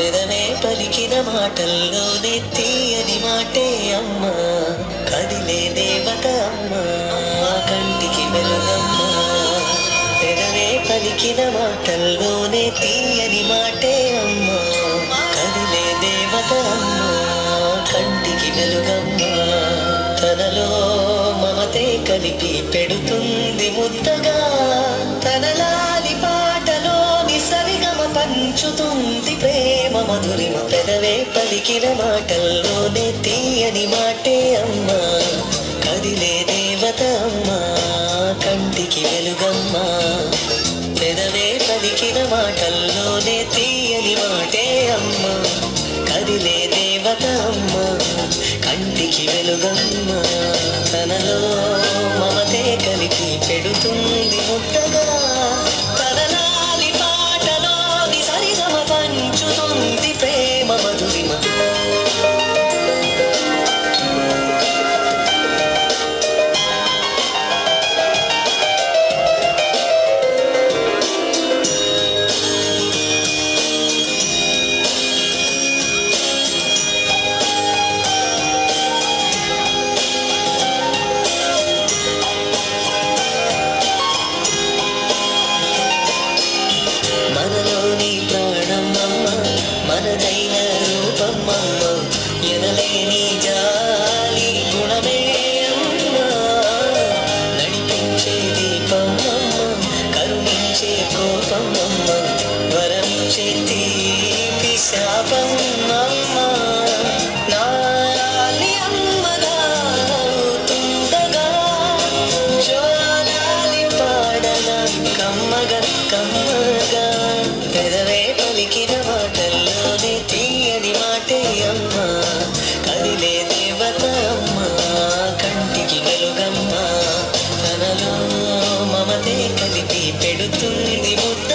పెదవే పలికిన మాటల్లోనే తీయని మాటే అమ్మా, కదిలే దేవత అమ్మా, కంటికి వెలుగమ్మా. పెదవే పలికిన మాటల్లోనే తీయని మాటే అమ్మా, కదిలే దేవత అమ్మా, కంటికి వెలుగమ్మా. తనలో మమతే కలిపి పెడుతుంది ముద్దగా, తనలాలి పాటలోని సరిగమ పంచుతుంది ప్రేమ మధురిమ. పెదవే పలికిన మాటల్లోనే తీయని మాటే అమ్మా, కదిలే దేవత అమ్మా, కంటికి వెలుగమ్మా. పెదవే పలికిన మాటల్లోనే తీయని మాటే అమ్మా, కదిలే దేవత అమ్మా, కంటికి వెలుగమ్మా. తనలో మమతే కలిపి పెడుతుంది ముద్దగా, తనలాలి పాటలోని సరిగమ పంచుతుంది ప్రేమ మధురిమ. మనలోని ప్రాణమమ్మ, మనదైన రూపమమ్మ, ఎనలేని జాలి గుణమే అమ్మ, నడిపించే దీపమమ్మ, కరుణించే కోపమమ్మ, వరమించే తీపి శాపమమ్మ. నాలి అమ్మగా అవుతుండగా జోలాలి పాడన కమ్మగా కమ్మగా. పెదవే పలికిన మాటల్లోనే తీయని మాటే అమ్మా, కదిలే దేవత అమ్మా, కంటికి వెలుగమ్మా. తనలో మమతే కలిపి పెడుతుంది ముద్ద